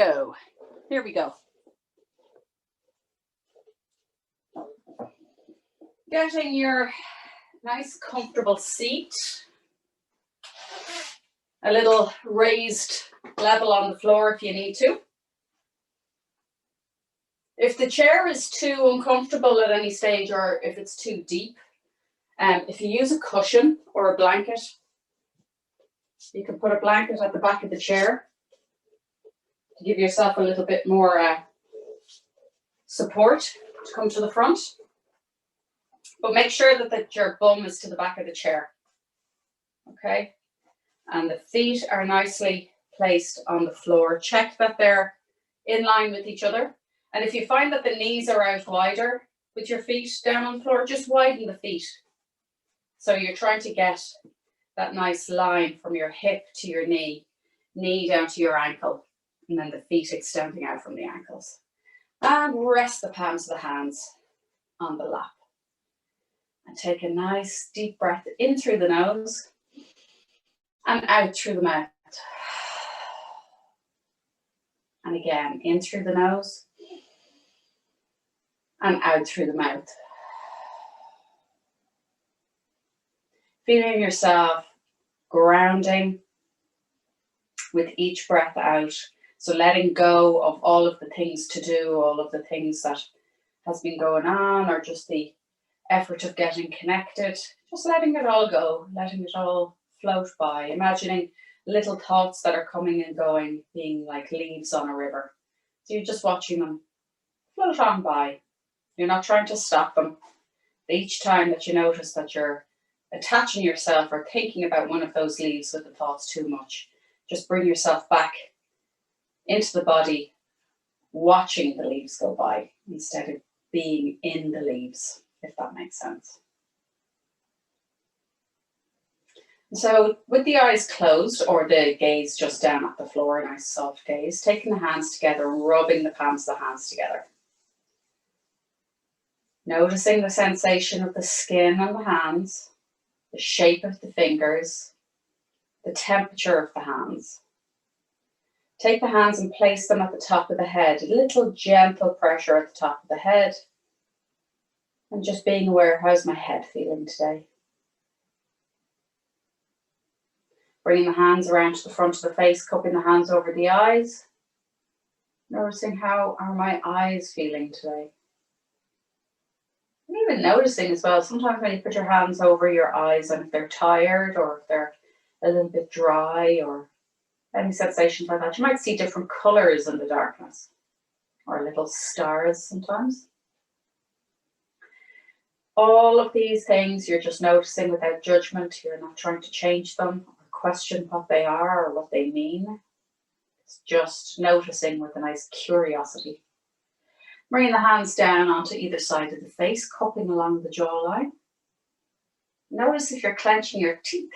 go. Here we go. Getting your nice comfortable seat, a little raised level on the floor if you need to. If the chair is too uncomfortable at any stage, or if it's too deep, if you use a cushion or a blanket, you can put a blanket at the back of the chair to give yourself a little bit more support to come to the front. But make sure that your bum is to the back of the chair. Okay? And the feet are nicely placed on the floor. Check that they're in line with each other. And if you find that the knees are out wider with your feet down on the floor, just widen the feet. So you're trying to get that nice line from your hip to your knee down to your ankle, and then the feet extending out from the ankles. And rest the palms of the hands on the lap. And take a nice deep breath in through the nose and out through the mouth. And again, in through the nose and out through the mouth. Feeling yourself grounding with each breath out. So letting go of all of the things to do, all of the things that has been going on, or just the effort of getting connected. Just letting it all go, letting it all float by. Imagining little thoughts that are coming and going, being like leaves on a river. So you're just watching them float on by. You're not trying to stop them. Each time that you notice that you're attaching yourself or thinking about one of those leaves with the thoughts too much, just bring yourself back into the body, watching the leaves go by instead of being in the leaves, if that makes sense. So with the eyes closed or the gaze just down at the floor, a nice soft gaze, taking the hands together, rubbing the palms of the hands together. Noticing the sensation of the skin on the hands, the shape of the fingers, the temperature of the hands. Take the hands and place them at the top of the head, a little gentle pressure at the top of the head. And just being aware, how's my head feeling today? Bringing the hands around to the front of the face, cupping the hands over the eyes. Noticing, how are my eyes feeling today? And even noticing as well, sometimes when you put your hands over your eyes and if they're tired or if they're a little bit dry or any sensations like that, you might see different colours in the darkness or little stars sometimes. All of these things you're just noticing without judgment. You're not trying to change them or question what they are or what they mean. It's just noticing with a nice curiosity. Bringing the hands down onto either side of the face, cupping along the jawline. Notice if you're clenching your teeth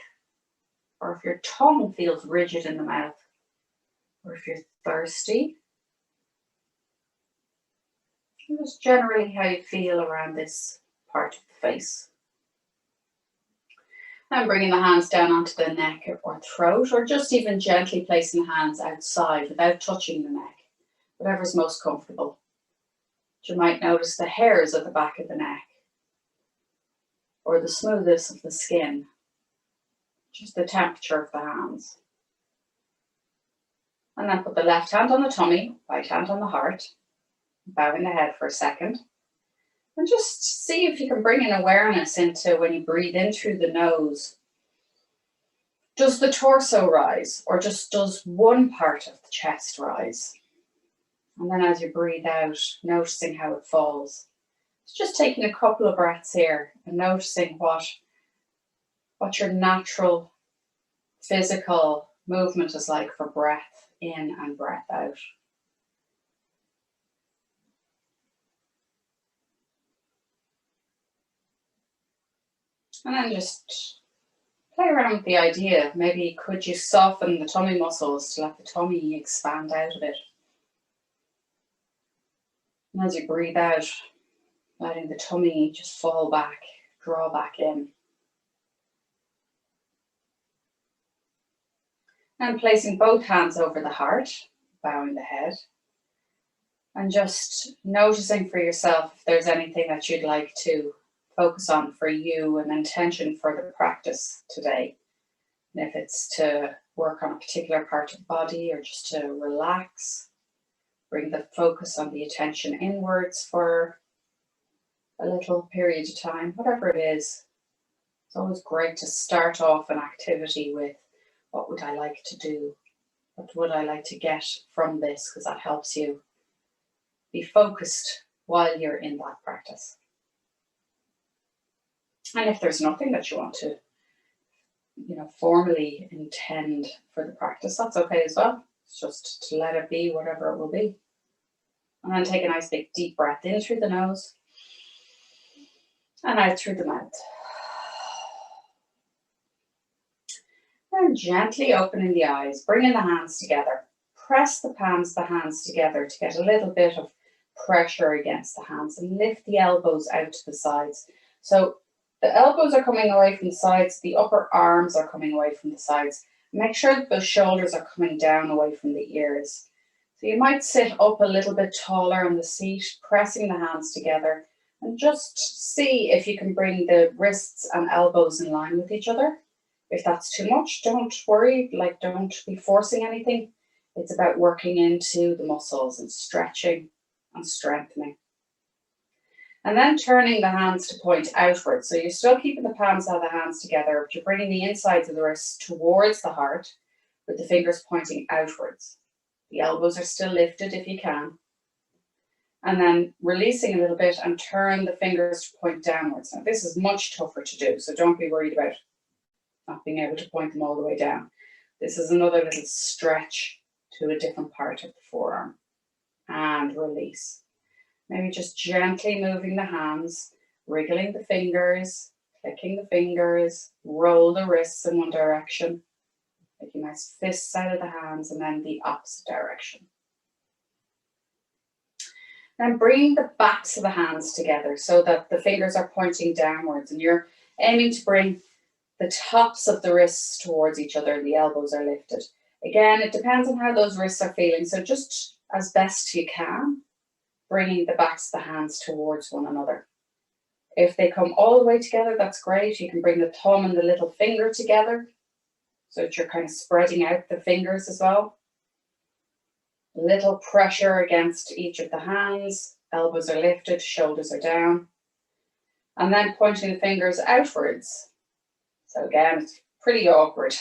or if your tongue feels rigid in the mouth or if you're thirsty. And just generally how you feel around this part of the face. And bringing the hands down onto the neck or throat, or just even gently placing the hands outside without touching the neck, whatever's most comfortable. You might notice the hairs at the back of the neck or the smoothness of the skin, just the temperature of the hands. And then put the left hand on the tummy, right hand on the heart, bowing the head for a second. And just see if you can bring an awareness into when you breathe in through the nose. Does the torso rise, or just does one part of the chest rise? And then as you breathe out, noticing how it falls. It's just taking a couple of breaths here and noticing what your natural physical movement is like for breath in and breath out. And then just play around with the idea. Maybe could you soften the tummy muscles to let the tummy expand out a bit? And as you breathe out, letting the tummy just fall back, draw back in. And placing both hands over the heart, bowing the head. And just noticing for yourself if there's anything that you'd like to focus on for you, an intention for the practice today. And if it's to work on a particular part of the body or just to relax, bring the focus on the attention inwards for a little period of time, whatever it is. It's always great to start off an activity with, what would I like to do? What would I like to get from this? Because that helps you be focused while you're in that practice. And if there's nothing that you want to, formally intend for the practice, that's okay as well. It's just to let it be whatever it will be. And then take a nice big deep breath in through the nose and out through the mouth. And gently opening the eyes, bringing the hands together. Press the palms of the hands together to get a little bit of pressure against the hands, and lift the elbows out to the sides. So the elbows are coming away from the sides, the upper arms are coming away from the sides. Make sure that those shoulders are coming down away from the ears. So you might sit up a little bit taller on the seat, pressing the hands together, and just see if you can bring the wrists and elbows in line with each other. If that's too much, don't worry, don't be forcing anything. It's about working into the muscles and stretching and strengthening. And then turning the hands to point outwards. So you're still keeping the palms of the hands together, but you're bringing the insides of the wrists towards the heart with the fingers pointing outwards. The elbows are still lifted if you can. And then releasing a little bit and turn the fingers to point downwards. Now this is much tougher to do, so don't be worried about not being able to point them all the way down. This is another little stretch to a different part of the forearm. And release. Maybe just gently moving the hands, wriggling the fingers, clicking the fingers, roll the wrists in one direction, making nice fists out of the hands, and then the opposite direction. Then bring the backs of the hands together so that the fingers are pointing downwards, and you're aiming to bring the tops of the wrists towards each other, the elbows are lifted. Again, it depends on how those wrists are feeling, so just as best you can, bringing the backs of the hands towards one another. If they come all the way together, that's great. You can bring the thumb and the little finger together so that you're kind of spreading out the fingers as well. Little pressure against each of the hands, elbows are lifted, shoulders are down. And then pointing the fingers outwards. So again, it's pretty awkward.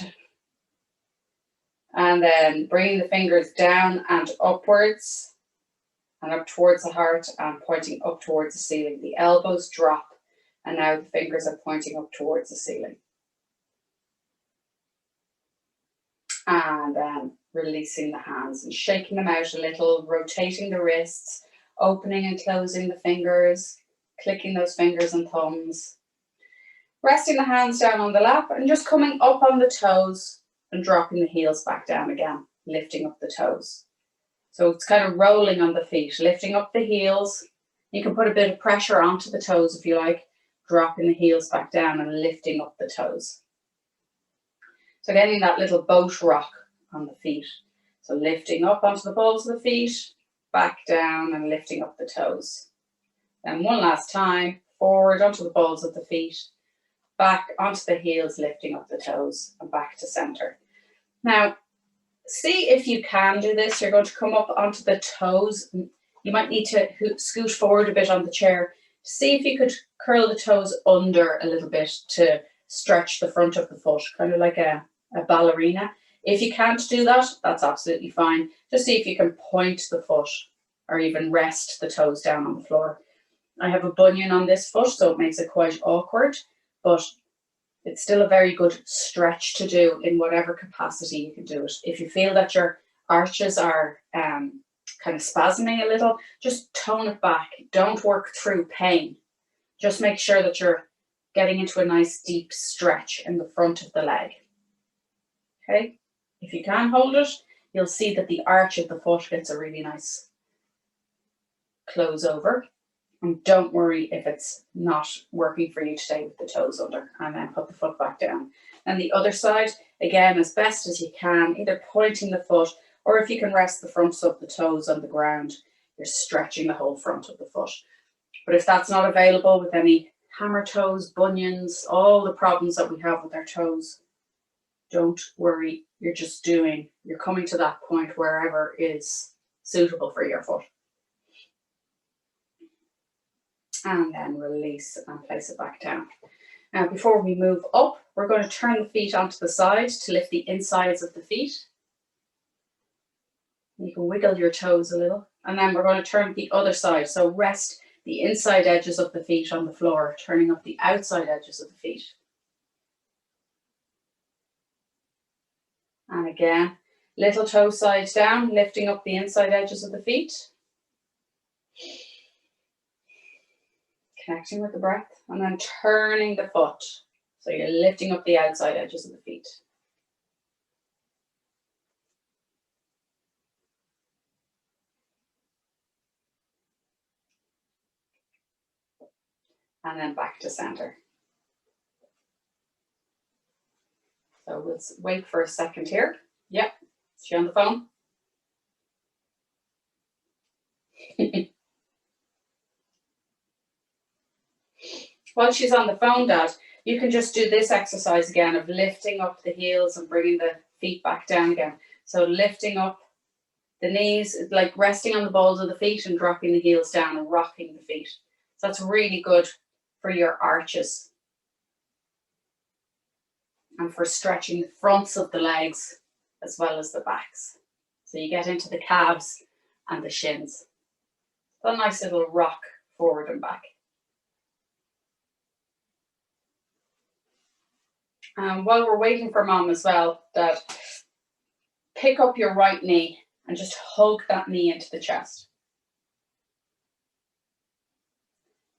And then bringing the fingers down and upwards and up towards the heart and pointing up towards the ceiling. The elbows drop and now the fingers are pointing up towards the ceiling. And then releasing the hands and shaking them out a little, rotating the wrists, opening and closing the fingers, clicking those fingers and thumbs. Resting the hands down on the lap and just coming up on the toes and dropping the heels back down again, lifting up the toes. So it's kind of rolling on the feet, lifting up the heels. You can put a bit of pressure onto the toes if you like, dropping the heels back down and lifting up the toes. So getting that little boat rock on the feet. So lifting up onto the balls of the feet, back down and lifting up the toes. Then one last time, forward onto the balls of the feet, back onto the heels, lifting up the toes and back to center. Now, see if you can do this. You're going to come up onto the toes. You might need to scoot forward a bit on the chair. See if you could curl the toes under a little bit to stretch the front of the foot, kind of like a ballerina. If you can't do that, that's absolutely fine. Just see if you can point the foot or even rest the toes down on the floor. I have a bunion on this foot, so it makes it quite awkward, but it's still a very good stretch to do in whatever capacity you can do it. If you feel that your arches are kind of spasming a little, just tone it back. Don't work through pain. Just make sure that you're getting into a nice deep stretch in the front of the leg. Okay? If you can hold it, you'll see that the arch of the foot gets a really nice close over. And don't worry if it's not working for you today with the toes under, and then put the foot back down. And the other side, again, as best as you can, either pointing the foot Or if you can rest the fronts of the toes on the ground, you're stretching the whole front of the foot. But if that's not available with any hammer toes, bunions, all the problems that we have with our toes, don't worry. You're coming to that point wherever is suitable for your foot. And then release and place it back down. Now, before we move up, we're going to turn the feet onto the side to lift the insides of the feet. You can wiggle your toes a little. And then we're going to turn the other side. So rest the inside edges of the feet on the floor, turning up the outside edges of the feet. And again, little toe sides down, lifting up the inside edges of the feet. Connecting with the breath, and then turning the foot. So you're lifting up the outside edges of the feet. And then back to center. So let's wait for a second here. Yep, is she on the phone? While she's on the phone, Dad, you can just do this exercise again of lifting up the heels and bringing the feet back down again. So lifting up the knees, like resting on the balls of the feet and dropping the heels down and rocking the feet. So that's really good for your arches and for stretching the fronts of the legs as well as the backs. So you get into the calves and the shins. So a nice little rock forward and back. While we're waiting for Mom as well, Dad, pick up your right knee and just hug that knee into the chest.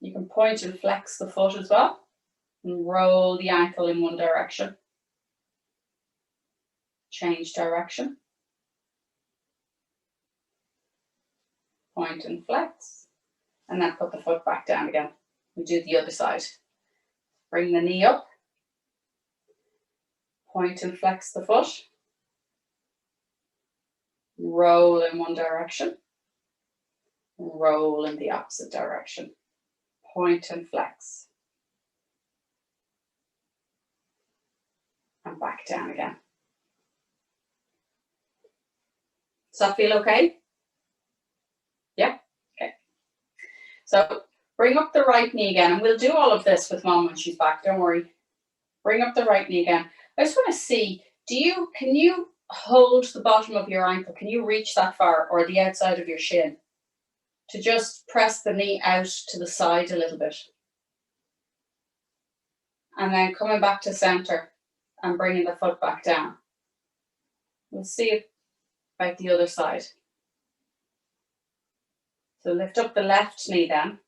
You can point and flex the foot as well and roll the ankle in one direction. Change direction. Point and flex, and then put the foot back down again. We do the other side. Bring the knee up. Point and flex the foot. Roll in one direction. Roll in the opposite direction. Point and flex. And back down again. Does that feel okay? Yeah? Okay. So bring up the right knee again, and we'll do all of this with Mom when she's back, don't worry. Bring up the right knee again. I just want to see, can you hold the bottom of your ankle? Can you reach that far, or the outside of your shin? To just press the knee out to the side a little bit. And then coming back to center and bringing the foot back down. We'll see about the other side. So lift up the left knee then.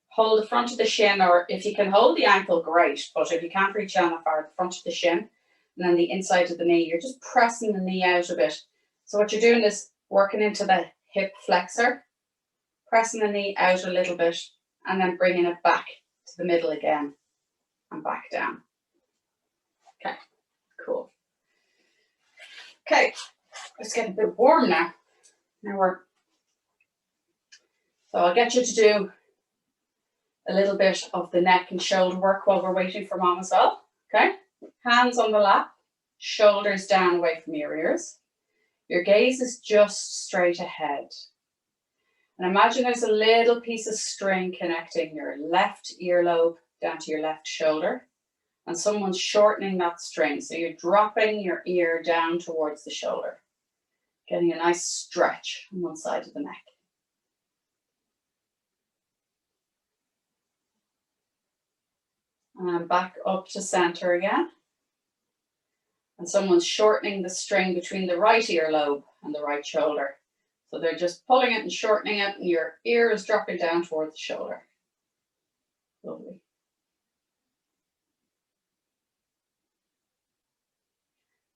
Hold the front of the shin, or if you can hold the ankle, great. But if you can't reach down that far, the front of the shin, and then the inside of the knee, you're just pressing the knee out a bit. So what you're doing is working into the hip flexor, pressing the knee out a little bit, and then bringing it back to the middle again and back down. Okay, cool. Okay, it's getting a bit warm now. So I'll get you to do a little bit of the neck and shoulder work while we're waiting for Mom as well. Okay, hands on the lap, shoulders down away from your ears. Your gaze is just straight ahead. And imagine there's a little piece of string connecting your left earlobe down to your left shoulder, and someone's shortening that string. So you're dropping your ear down towards the shoulder, getting a nice stretch on one side of the neck. And back up to center again. And someone's shortening the string between the right earlobe and the right shoulder. So they're just pulling it and shortening it, and your ear is dropping down towards the shoulder. Lovely.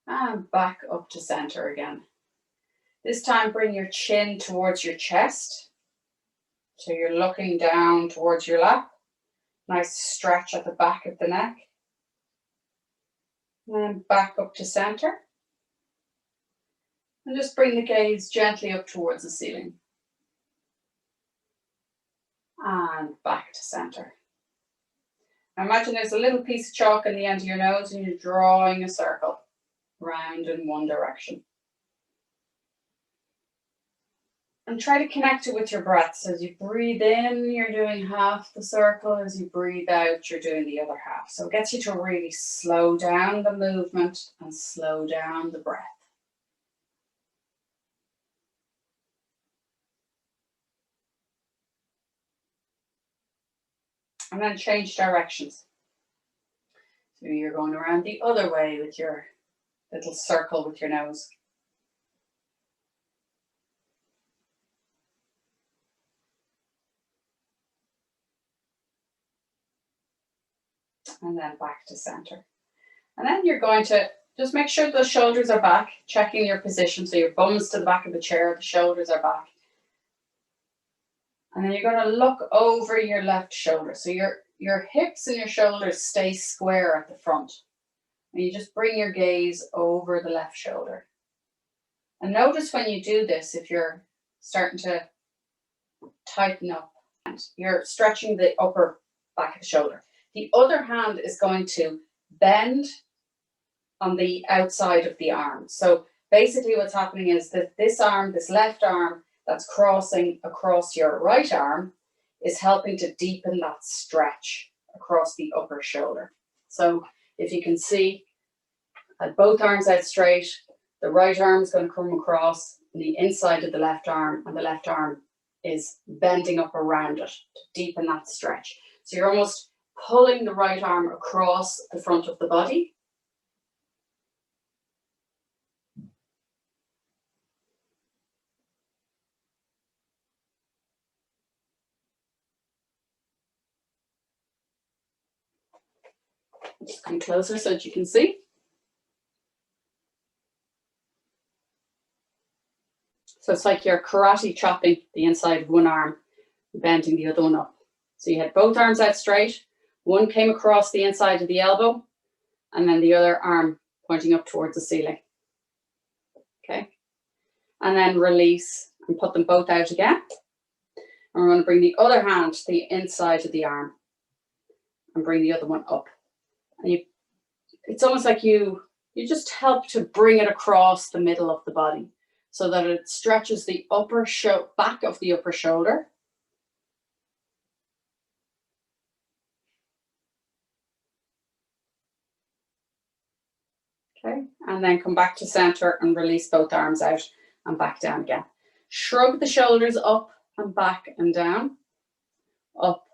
And back up to center again. This time bring your chin towards your chest. So you're looking down towards your lap. Nice stretch at the back of the neck. And then back up to center. And just bring the gaze gently up towards the ceiling. And back to center. Now imagine there's a little piece of chalk in the end of your nose and you're drawing a circle round in one direction. And try to connect it with your breath. So as you breathe in, you're doing half the circle. As you breathe out, you're doing the other half. So it gets you to really slow down the movement and slow down the breath. And then change directions. So you're going around the other way with your little circle with your nose. And then back to center. And then you're going to just make sure the shoulders are back, checking your position. So your bum's to the back of the chair, the shoulders are back. And then you're going to look over your left shoulder. So your hips and your shoulders stay square at the front. And you just bring your gaze over the left shoulder. And notice when you do this, if you're starting to tighten up, and you're stretching the upper back of the shoulder. The other hand is going to bend on the outside of the arm. So basically what's happening is that this arm, this left arm that's crossing across your right arm is helping to deepen that stretch across the upper shoulder. So if you can see, I had both arms out straight, the right arm is going to come across the inside of the left arm, and the left arm is bending up around it to deepen that stretch. So you're almost pulling the right arm across the front of the body. Just come closer so that you can see. So it's like you're karate chopping the inside of one arm, bending the other one up. So you had both arms out straight, one came across the inside of the elbow, and then the other arm pointing up towards the ceiling. Okay. And then release and put them both out again. And we're going to bring the other hand to the inside of the arm and bring the other one up. And it's almost like you just help to bring it across the middle of the body so that it stretches the back of the upper shoulder. Okay, and then come back to center and release both arms out and back down again. Shrug the shoulders up and back and down, up,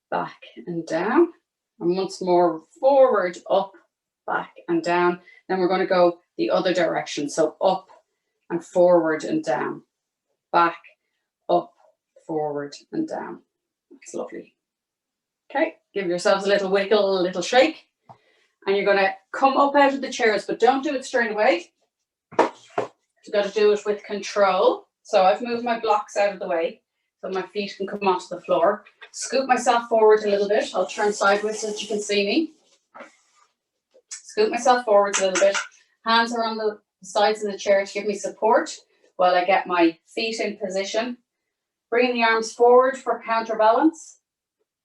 back and down. And once more, forward, up, back and down. Then we're going to go the other direction. So up and forward and down, back, up, forward and down. That's lovely. Okay, give yourselves a little wiggle, a little shake. And you're going to come up out of the chairs, but don't do it straight away. You've got to do it with control. So I've moved my blocks out of the way so my feet can come onto the floor. Scoop myself forward a little bit. I'll turn sideways so that you can see me. Scoop myself forward a little bit. Hands are on the sides of the chair to give me support while I get my feet in position. Bringing the arms forward for counterbalance.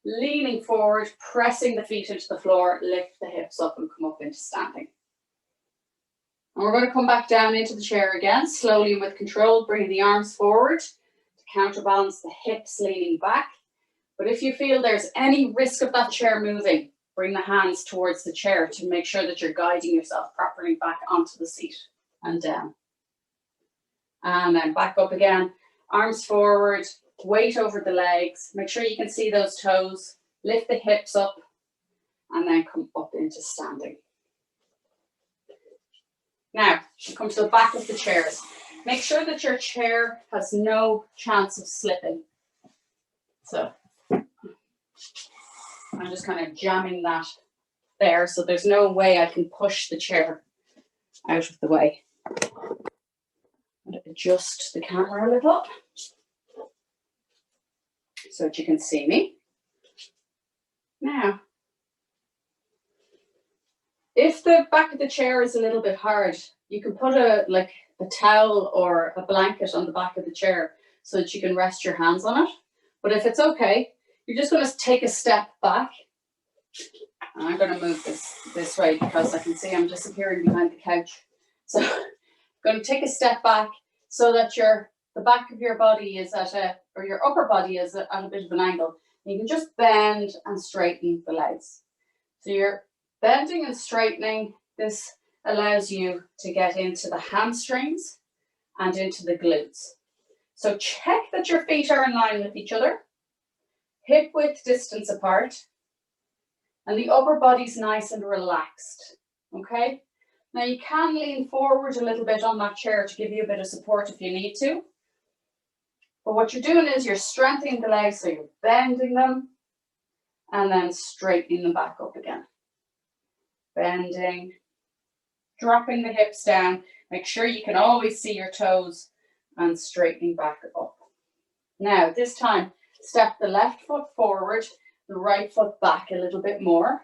Leaning forward, pressing the feet into the floor, lift the hips up and come up into standing. And we're going to come back down into the chair again, slowly and with control, bringing the arms forward to counterbalance the hips leaning back. But if you feel there's any risk of that chair moving, bring the hands towards the chair to make sure that you're guiding yourself properly back onto the seat and down. And then back up again, arms forward, weight over the legs, make sure you can see those toes, lift the hips up, and then come up into standing. Now, come to the back of the chairs. Make sure that your chair has no chance of slipping. So, I'm just kind of jamming that there, so there's no way I can push the chair out of the way. And adjust the camera a little so that you can see me. Now, if the back of the chair is a little bit hard, you can put a towel or a blanket on the back of the chair so that you can rest your hands on it. But if it's okay, you're just going to take a step back. And I'm going to move this way because I can see I'm disappearing behind the couch. So I'm going to take a step back so that the back of your body is or your upper body is at a bit of an angle. You can just bend and straighten the legs. So you're bending and straightening. This allows you to get into the hamstrings and into the glutes. So check that your feet are in line with each other, hip width distance apart, and the upper body's nice and relaxed, okay? Now you can lean forward a little bit on that chair to give you a bit of support if you need to. But what you're doing is you're strengthening the legs, so you're bending them and then straightening them back up again. Bending, dropping the hips down. Make sure you can always see your toes and straightening back up. Now, this time, step the left foot forward, the right foot back a little bit more.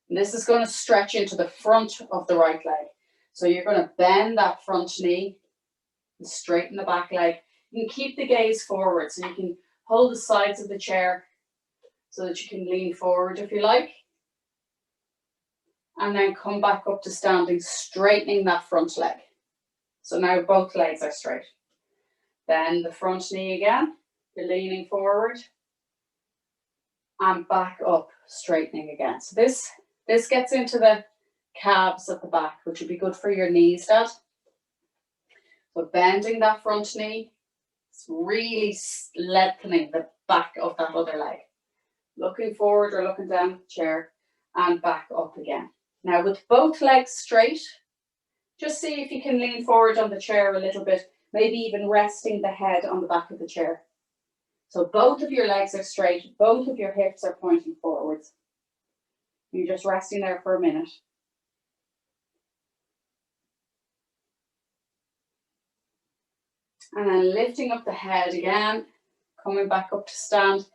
And this is going to stretch into the front of the right leg. So you're going to bend that front knee and straighten the back leg. You can keep the gaze forward, so you can hold the sides of the chair so that you can lean forward if you like. And then come back up to standing, straightening that front leg. So now both legs are straight. Bend the front knee again. You're leaning forward. And back up, straightening again. So this gets into the calves at the back, which would be good for your knees, Dad. So bending that front knee. It's really lengthening the back of that other leg. Looking forward or looking down the chair and back up again. Now with both legs straight, just see if you can lean forward on the chair a little bit, maybe even resting the head on the back of the chair. So both of your legs are straight, both of your hips are pointing forwards. You're just resting there for a minute. And then lifting up the head again, coming back up to stand.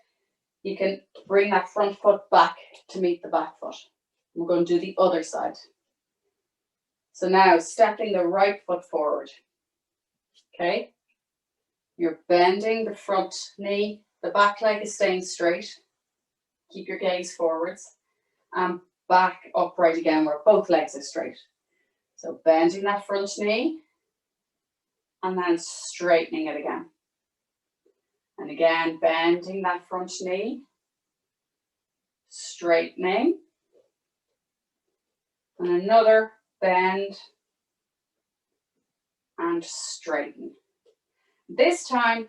You can bring that front foot back to meet the back foot. We're going to do the other side. So now stepping the right foot forward. Okay. You're bending the front knee. The back leg is staying straight. Keep your gaze forwards. And back upright again where both legs are straight. So bending that front knee. And then straightening it again. And again, bending that front knee. Straightening. And another bend. And straighten. This time,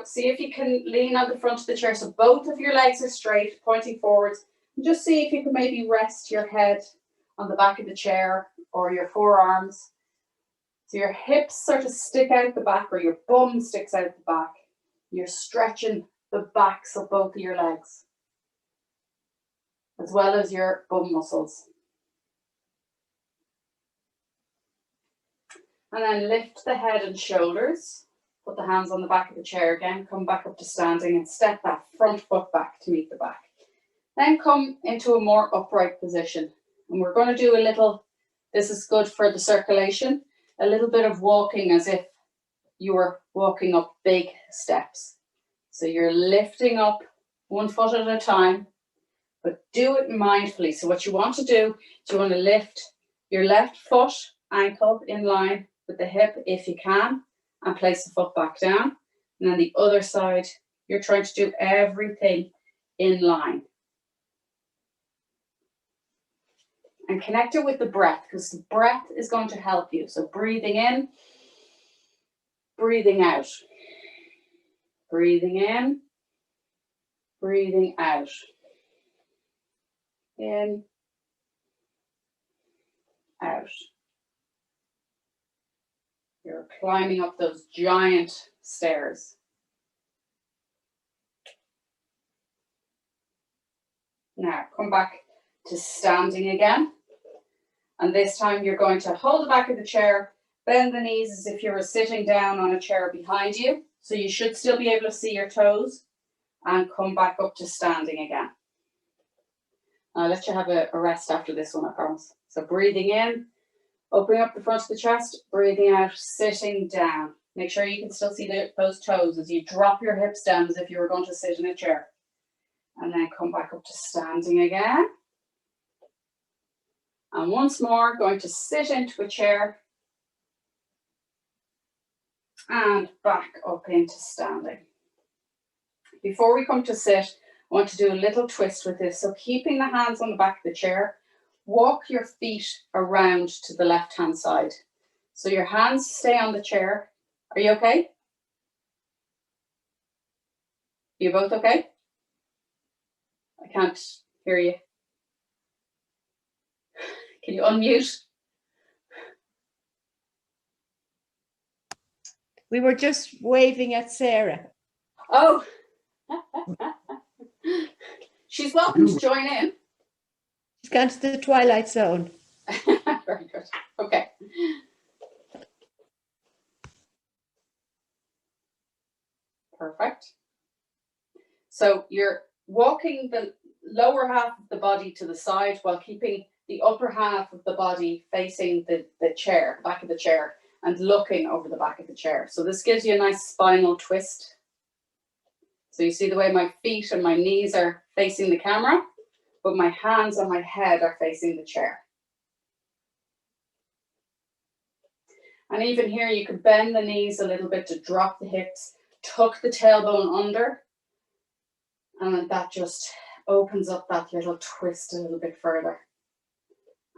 see if you can lean on the front of the chair so both of your legs are straight, pointing forwards. And just see if you can maybe rest your head on the back of the chair or your forearms. So your hips sort of stick out the back or your bum sticks out the back. You're stretching the backs of both of your legs, as well as your bum muscles. And then lift the head and shoulders. Put the hands on the back of the chair again. Come back up to standing and step that front foot back to meet the back. Then come into a more upright position. And we're going to do a little, this is good for the circulation, a little bit of walking as if you were walking up big steps. So you're lifting up one foot at a time, but do it mindfully. So what you want to do is you want to lift your left foot ankle in line with the hip if you can, and place the foot back down. And then the other side, you're trying to do everything in line. And connect it with the breath, because the breath is going to help you. So breathing in, breathing out. Breathing in, breathing out. In, out. You're climbing up those giant stairs. Now come back to standing again. And this time you're going to hold the back of the chair, bend the knees as if you were sitting down on a chair behind you. So you should still be able to see your toes, and come back up to standing again. I'll let you have a rest after this one, I promise. So breathing in, Opening up the front of the chest, breathing out, sitting down. Make sure you can still see those toes as you drop your hips down as if you were going to sit in a chair. And then come back up to standing again. And once more, going to sit into a chair. And back up into standing. Before we come to sit, I want to do a little twist with this. So keeping the hands on the back of the chair, walk your feet around to the left-hand side. So your hands stay on the chair. Are you okay? You both okay? I can't hear you. Can you unmute? We were just waving at Sarah. Oh. She's welcome to join in. She's gone to the Twilight Zone. Very good. Okay. Perfect. So you're walking the lower half of the body to the side while keeping the upper half of the body facing the chair, back of the chair, and looking over the back of the chair. So this gives you a nice spinal twist. So you see the way my feet and my knees are facing the camera, but my hands and my head are facing the chair. And even here, you can bend the knees a little bit to drop the hips, tuck the tailbone under, and that just opens up that little twist a little bit further.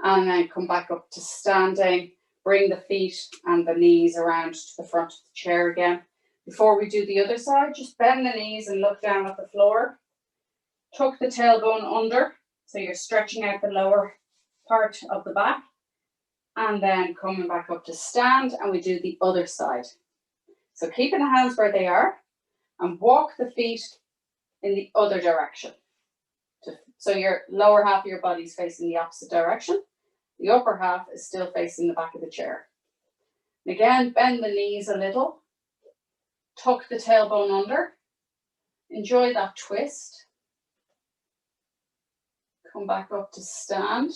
And then come back up to standing, bring the feet and the knees around to the front of the chair again. Before we do the other side, just bend the knees and look down at the floor. Tuck the tailbone under, so you're stretching out the lower part of the back. And then coming back up to stand, and we do the other side. So keeping the hands where they are, and walk the feet in the other direction. So your lower half of your body is facing the opposite direction. The upper half is still facing the back of the chair. And again, bend the knees a little. Tuck the tailbone under. Enjoy that twist. Come back up to stand.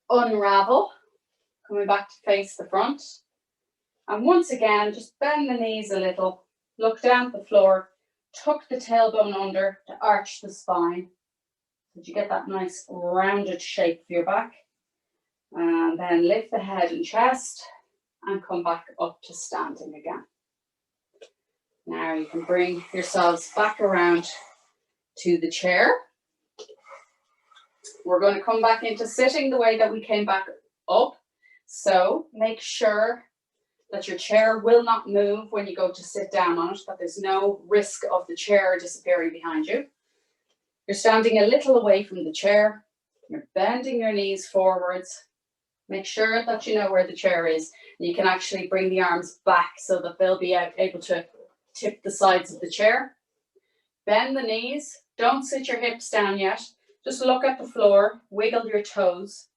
Unravel. Coming back to face the front. And once again, just bend the knees a little. Look down at the floor. Tuck the tailbone under to arch the spine. So you get that nice rounded shape for your back. And then lift the head and chest and come back up to standing again. Now you can bring yourselves back around to the chair. We're going to come back into sitting the way that we came back up. So make sure that your chair will not move when you go to sit down on it, that there's no risk of the chair disappearing behind you. You're standing a little away from the chair. You're bending your knees forwards. Make sure that you know where the chair is. You can actually bring the arms back so that they'll be able to tip the sides of the chair. Bend the knees. Don't sit your hips down yet. Just look at the floor. Wiggle your toes.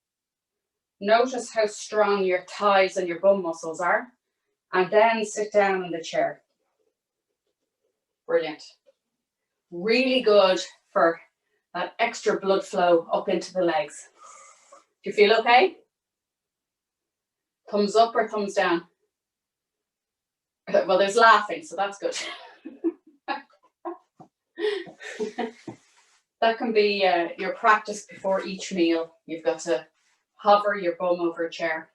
Notice how strong your thighs and your bum muscles are. And then sit down in the chair. Brilliant. Really good for that extra blood flow up into the legs. Do you feel okay? Thumbs up or thumbs down? Well, there's laughing, so that's good. That can be your practice before each meal. You've got to hover your bum over a chair.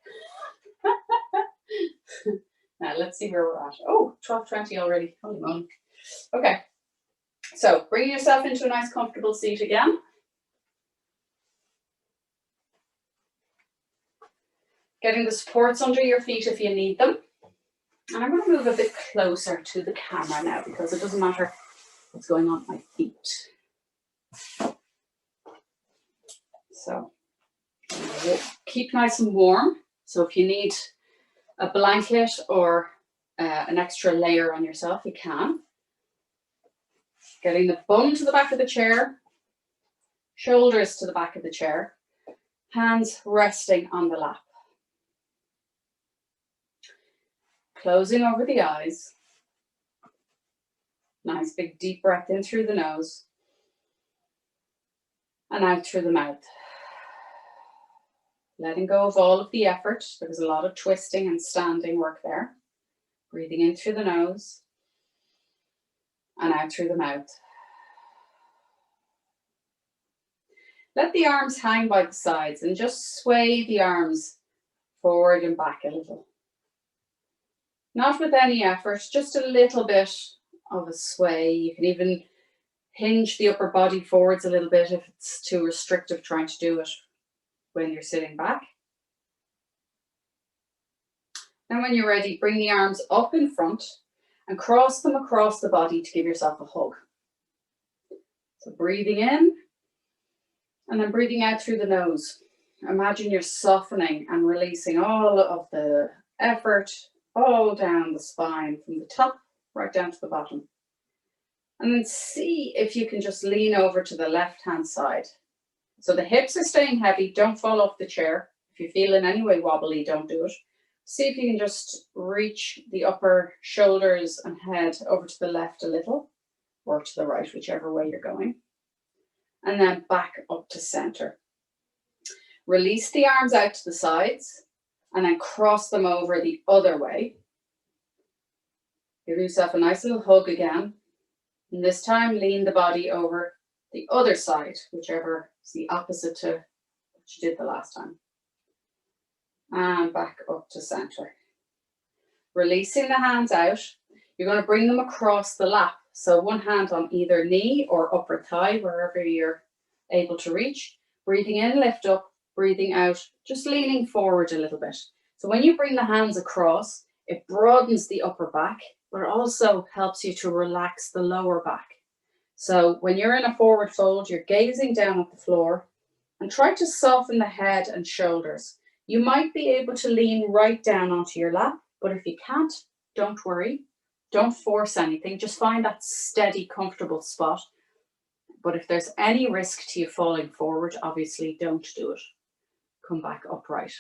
Now, let's see where we're at. Oh, 12:20 already. Holy moly. Okay. So, bring yourself into a nice comfortable seat again. Getting the supports under your feet if you need them. And I'm going to move a bit closer to the camera now because it doesn't matter what's going on with my feet. So, keep nice and warm. So if you need a blanket or an extra layer on yourself, you can. Getting the bum to the back of the chair, shoulders to the back of the chair, hands resting on the lap. Closing over the eyes. Nice big deep breath in through the nose and out through the mouth. letting go of all of the effort. There was a lot of twisting and standing work there. Breathing in through the nose and out through the mouth. Let the arms hang by the sides and just sway the arms forward and back a little. Not with any effort, just a little bit of a sway. You can even hinge the upper body forwards a little bit if it's too restrictive trying to do it when you're sitting back. And when you're ready, bring the arms up in front and cross them across the body to give yourself a hug. So breathing in and then breathing out through the nose. Imagine you're softening and releasing all of the effort all down the spine from the top right down to the bottom. And then see if you can just lean over to the left-hand side. So the hips are staying heavy. Don't fall off the chair. If you feel in any way wobbly, don't do it. See if you can just reach the upper shoulders and head over to the left a little, or to the right, whichever way you're going. And then back up to center. Release the arms out to the sides and then cross them over the other way. Give yourself a nice little hug again. And this time lean the body over the other side, whichever is the opposite to what you did the last time. And back up to center. Releasing the hands out, you're going to bring them across the lap. So one hand on either knee or upper thigh, wherever you're able to reach. Breathing in, lift up, breathing out, just leaning forward a little bit. So when you bring the hands across, it broadens the upper back, but it also helps you to relax the lower back. So when you're in a forward fold, you're gazing down at the floor and try to soften the head and shoulders. You might be able to lean right down onto your lap, but if you can't, don't worry. Don't force anything. Just find that steady, comfortable spot. But if there's any risk to you falling forward, obviously don't do it. Come back upright.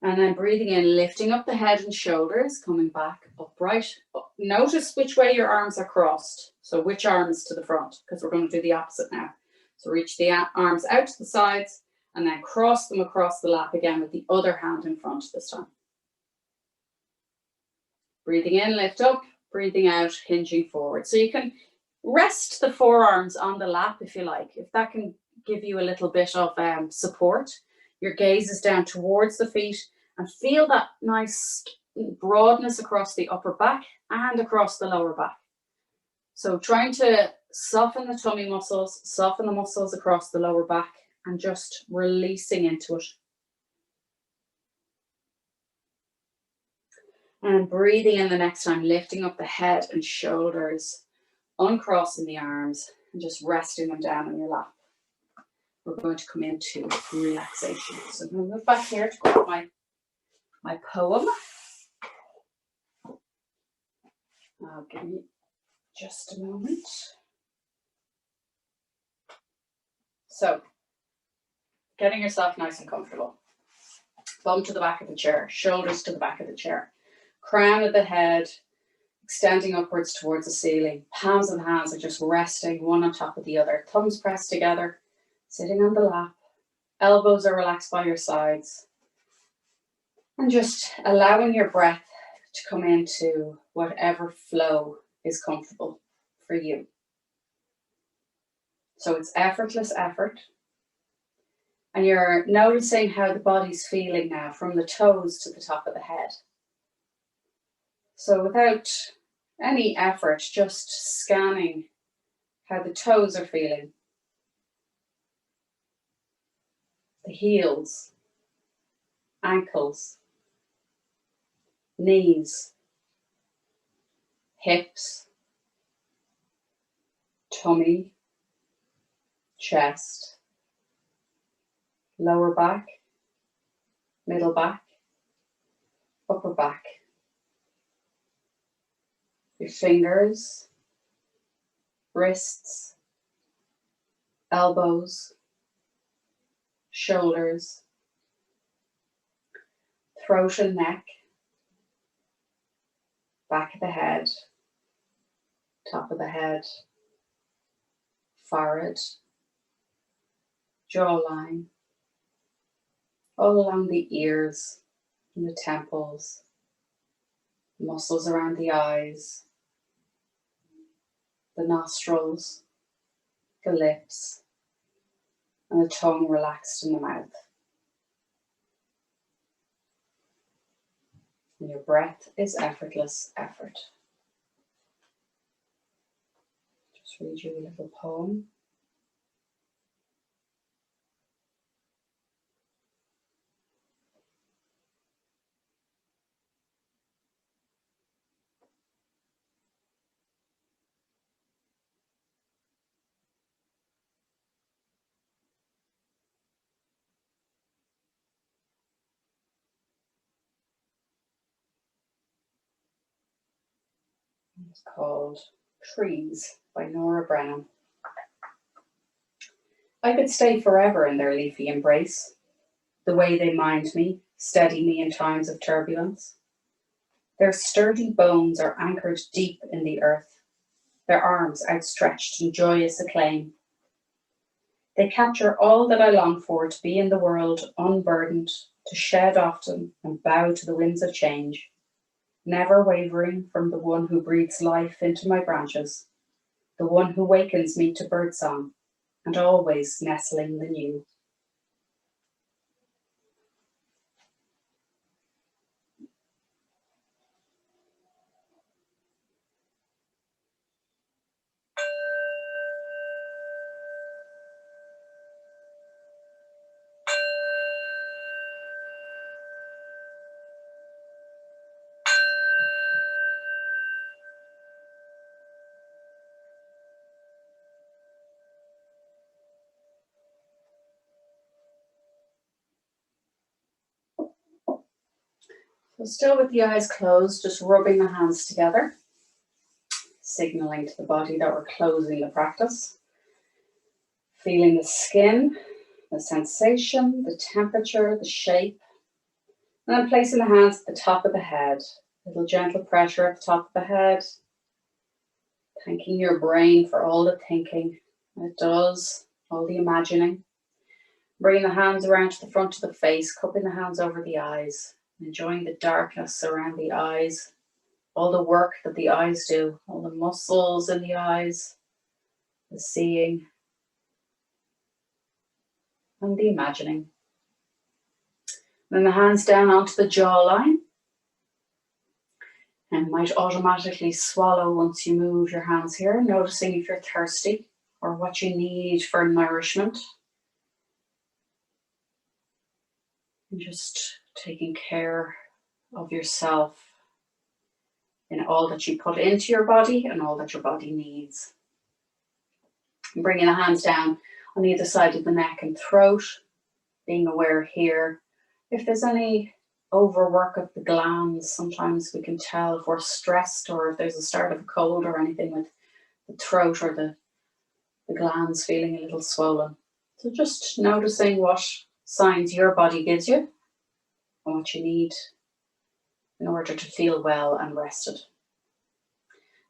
And then breathing in, lifting up the head and shoulders, coming back upright. Notice which way your arms are crossed. So which arms to the front, because we're going to do the opposite now. So reach the arms out to the sides and then cross them across the lap again with the other hand in front this time. Breathing in, lift up, breathing out, hinging forward. So you can rest the forearms on the lap if you like. If that can give you a little bit of support. Your gaze is down towards the feet and feel that nice broadness across the upper back and across the lower back. So trying to soften the tummy muscles, soften the muscles across the lower back and just releasing into it. And breathing in the next time, lifting up the head and shoulders, uncrossing the arms and just resting them down on your lap. We're going to come into relaxation. So I'm going to move back here to grab my poem. Give me just a moment. So, getting yourself nice and comfortable. Bum to the back of the chair, shoulders to the back of the chair. Crown of the head extending upwards towards the ceiling. Palms of the hands are just resting one on top of the other. Thumbs pressed together, sitting on the lap. Elbows are relaxed by your sides. And just allowing your breath to come into whatever flow is comfortable for you. So it's effortless effort. And you're noticing how the body's feeling now from the toes to the top of the head. So without any effort, just scanning how the toes are feeling. The heels, ankles, knees, hips, tummy, chest, lower back, middle back, upper back. Your fingers, wrists, elbows, shoulders, throat and neck, back of the head, top of the head, forehead, jawline, all along the ears and the temples, muscles around the eyes, the nostrils, the lips, and the tongue relaxed in the mouth. And your breath is effortless effort. Just read you a little poem. It's called Trees by Nora Brennan. I could stay forever in their leafy embrace, the way they mind me, steady me in times of turbulence. Their sturdy bones are anchored deep in the earth, their arms outstretched in joyous acclaim. They capture all that I long for, to be in the world unburdened, to shed often and bow to the winds of change, never wavering from the one who breathes life into my branches, the one who wakens me to birdsong, and always nestling the new. So still with the eyes closed, just rubbing the hands together, signaling to the body that we're closing the practice. Feeling the skin, the sensation, the temperature, the shape. And then placing the hands at the top of the head. A little gentle pressure at the top of the head. Thanking your brain for all the thinking it does, all the imagining. Bringing the hands around to the front of the face, cupping the hands over the eyes. Enjoying the darkness around the eyes, all the work that the eyes do, all the muscles in the eyes, the seeing, and the imagining. Then the hands down onto the jawline, and might automatically swallow once you move your hands here, noticing if you're thirsty or what you need for nourishment. And just taking care of yourself in all that you put into your body and all that your body needs. And bringing the hands down on either side of the neck and throat, being aware here. If there's any overwork of the glands, sometimes we can tell if we're stressed or if there's a start of a cold or anything with the throat or the glands feeling a little swollen. So just noticing what signs your body gives you and what you need in order to feel well and rested.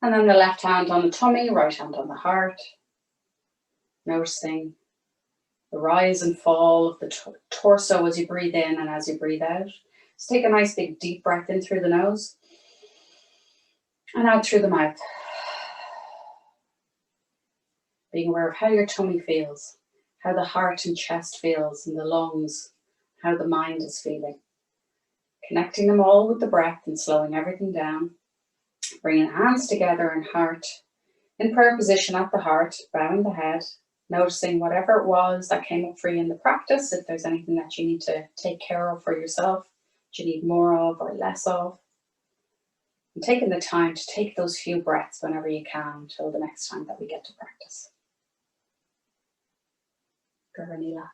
And then the left hand on the tummy, right hand on the heart. Noticing the rise and fall of the torso as you breathe in and as you breathe out. So take a nice big deep breath in through the nose and out through the mouth. Being aware of how your tummy feels, how the heart and chest feels, and the lungs, how the mind is feeling. Connecting them all with the breath and slowing everything down. Bringing hands together and heart in prayer position at the heart, bowing the head, noticing whatever it was that came up for you in the practice, if there's anything that you need to take care of for yourself, that you need more of or less of. And taking the time to take those few breaths whenever you can until the next time that we get to practice. Gurvanila.